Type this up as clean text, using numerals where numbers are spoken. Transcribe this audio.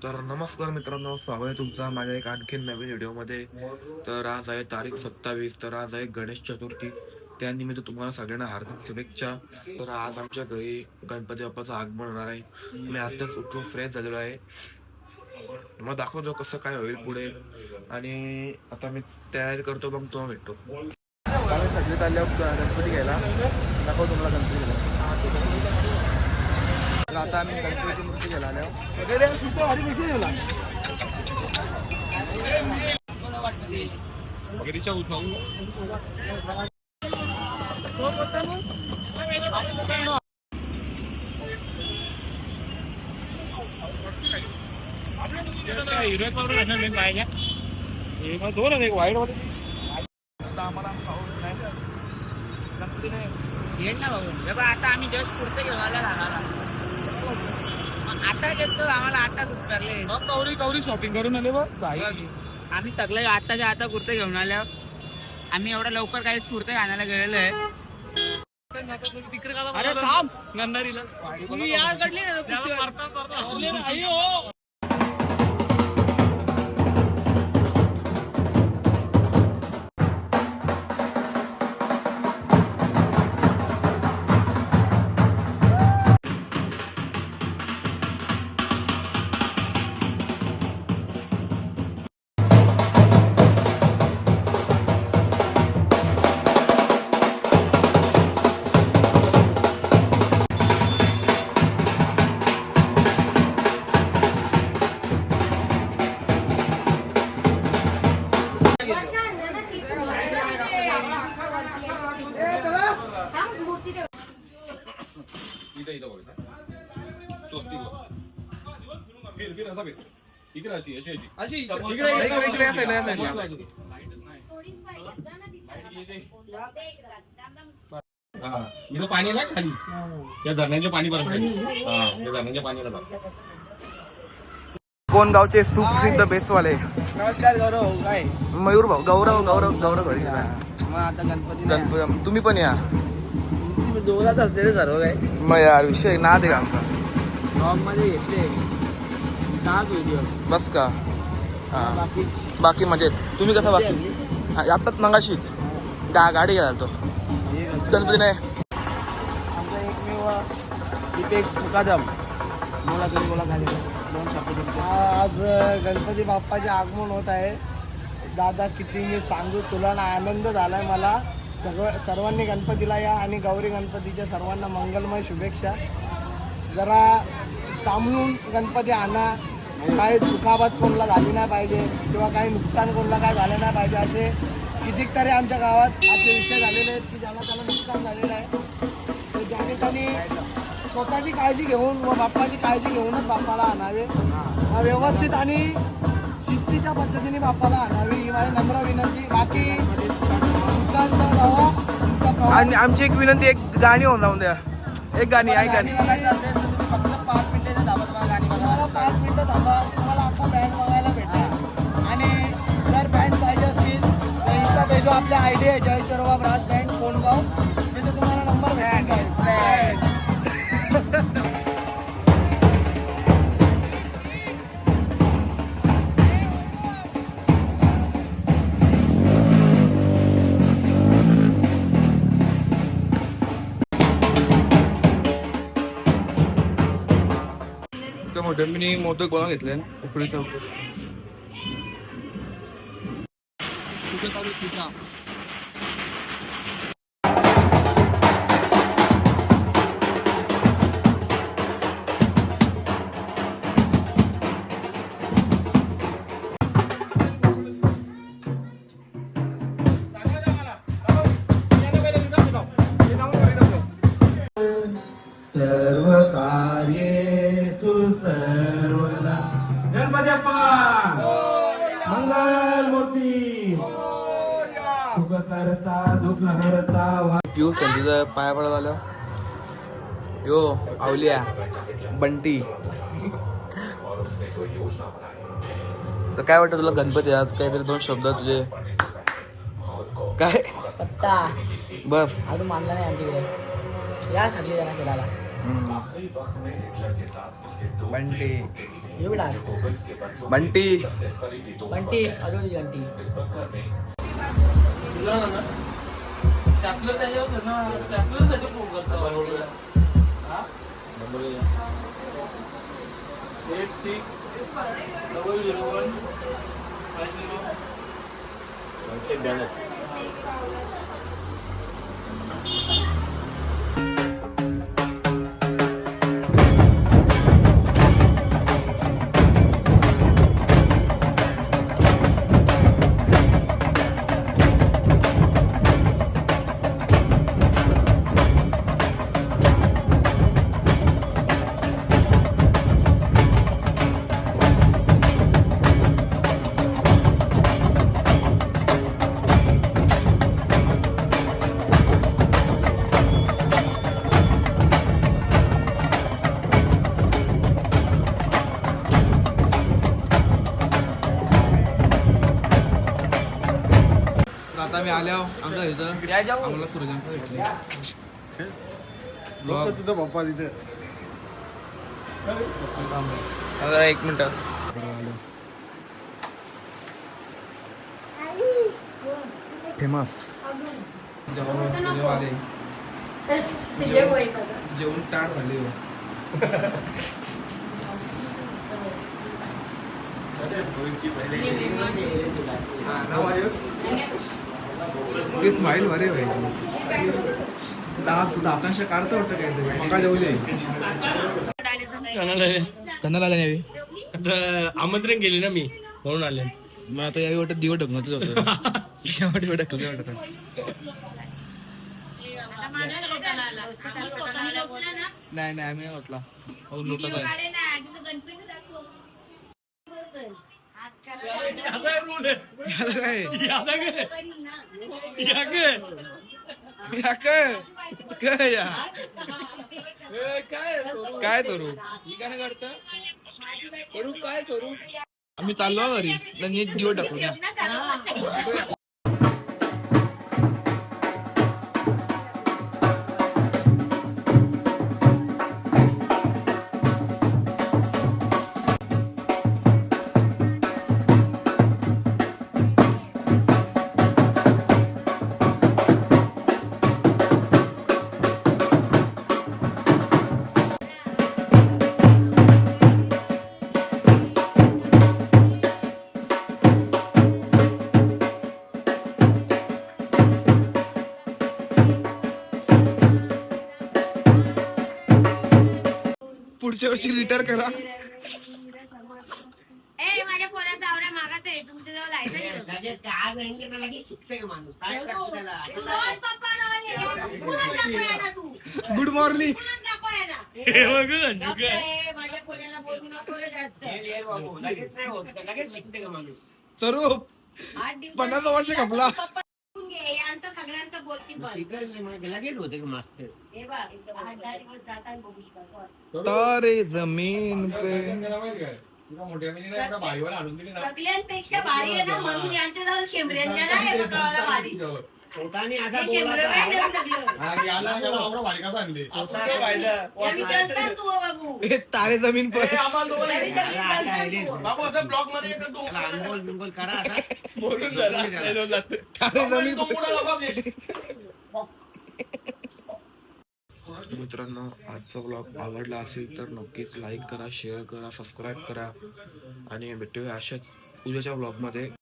तर नमस्कार मित्रांनो, स्वागत आहे तुमचा माझ्या एक आणखीन नवीन व्हिडिओमध्ये. तर आज आहे तारीख 27. तर आज आहे गणेश चतुर्थी. त्यानिमित्त तुम्हाला सगळ्यांना हार्दिक शुभेच्छा. तर आज आमच्या घरी गणपती बाप्पाचं आगमन होणार आहे. मी आत्ताच उठून फ्रेश झालेलो आहे. मग दाखवतो कसं काय होईल पुढे. आणि आता मी तयारी करतो, मग तो भेटतो. सगळे चालले गणपती घ्यायला. दाखवतो तुम्हाला गणपती घ्यायला. तर आता आम्ही गणपतीची मूर्ती घ्यायला आलो. दोन एक वाईट मध्ये आम्हाला येईल ना भाऊ. आता आम्ही जस्ट पुढचं घेऊन आला आता घेतो आम्हाला आता उतरले. मग गौरी शॉपिंग करून आले. बघ आम्ही सगळे आताच्या आता कुर्ते घेऊन आल्या. आम्ही एवढं लवकर काही कुर्ते घालायला गेलेलो आहे. अरे थांब गंधारीला तुम्ही याकडले इथं पाणी नाही खाली त्या झरण्याचे पाणी परत त्या झरण्याच्या पाणीला कोण गावचे सुप्रसिद्ध बेसवाले? नमस्कार गौरव. काय मयूर भाऊ. गौरव घरी. मग आता गणपती तुम्ही पण या. जोरात असते रे सर्व काय. मग यार विषय ना दे आमचा ब्लॉग मध्ये घेतले टाक व्हिडिओ बस का. बाकी बाकी मजेत. तुम्ही कसं बाकी? आत्ताच मगाशीच गाडी घ्यायला तो गणपती नाही. आमचा एकमेव दीपेश मुकादम बोला तरी बोला खाली दोन शब्द. आज गणपती बाप्पाचे आगमन होत आहे. दादा किती मी सांगू तुला ना, आनंद झालाय मला. सर्वांनी गणपतीला या आणि गौरी गणपतीच्या सर्वांना मंगलमय शुभेच्छा. जरा सांभाळून गणपती आणा. काही दुखापत कोणाला झाली नाही पाहिजे किंवा काही नुकसान कोणाला काय झालं नाही पाहिजे. असे कितीतरी आमच्या गावात असे विषय झालेले आहेत की ज्याला त्याला नुकसान झालेलं आहे. तर ज्याने त्यांनी स्वतःची काळजी घेऊन व बाप्पाची काळजी घेऊनच बाप्पाला आणावे. व्यवस्थित आणि शिस्तीच्या पद्धतीने बाप्पाला आणावी ही माझी नम्र विनंती. बाकी आणि आमची एक विनंती, एक गाणी होऊन जाऊन द्या. एक गाणी बघायचं असेल तर तुम्ही फक्त 5 मिनिटं थांबा. तुम्हाला गाणी बघायला 5 मिनिटं थांबा. तुम्हाला अख्खा बँड बघायला भेटेल. आणि जर बँड पाहिजे असतील तर इंस्टा पेजवर आपल्या आयडी आहे जयचरवा ब्रास बँड कोणगाव. तिथे तुम्हाला नंबर भेटेल. मोठ्या मोदक बनवून घेतले उकडीचं. सर्व कार्येषु सर्वदा गणपती बाप्पा मंगल मूर्ती सुख करता दुःख हरता. पिऊ संधीचा पाया पडत आलं. यो आवलिया बंटी. तर काय वाटतं तुला गणपती आज? काहीतरी 2 शब्द तुझे काय? पत्ता बस अजून मानला नाही आमच्याकडे. या सगळी जण फिरायला. बंटी एवढा बंटी बंटी अजून बंटी स्टॅपलर त्याच्यावर होतं ना, स्टॅपलरसाठी फोन करतो. 86-001-50. आता मी आल्या आमच्या इथं आम्हाला सूर्यकांत भेटले तुझा पप्पा तिथे एक मिनिट फेमस जेवण आले जेवण टाट झाले स्माईल बरे तुझा आकांक्षा काढतो वाटतं काहीतरी मका जेवले कन्नाला आले यावी आमंत्रण केले ना मी म्हणून आले. मग आता यावी वाटत दिवस ढकलत होतं शेवटी ढकलत वाटत नाही नाही आम्ही वाटला लोटत आहे काय करू काय करू आम्ही चाललो घरी आणि एक दिवस टाकू पुढच्या वर्षी रिटायर करा. माझ्या पोराचा आवडा मागाच आहे तुमच्या जवळ गुड मॉर्निंग माझ्या पोराला बोलू नको स्वरूप 50 वर्ष खपला यांचं सगळ्यांचं बोलती लगेच होते का मास्तर हे बघ 8-10 दिवस जातात बघू शकतो. तारे जमीन पे सगळ्यांपेक्षा भारी आहे ना म्हणून यांच्या जवळ शेंबऱ्यांच्या नाही बघायला भारी पोटाने असा हे शेंबरं काय नाही सगळं. या विचारतात तू हो बाबू हे तारे जमीन पर ब्लॉग मध्ये अंगोल बिंगोल करा आता तारे जमीन पर. मित्रांनो आजचा ब्लॉग आवडला असेल तर नक्कीच लाईक करा शेअर करा सबस्क्राईब करा आणि भेटूया अशाच उद्याच्या ब्लॉग मध्ये.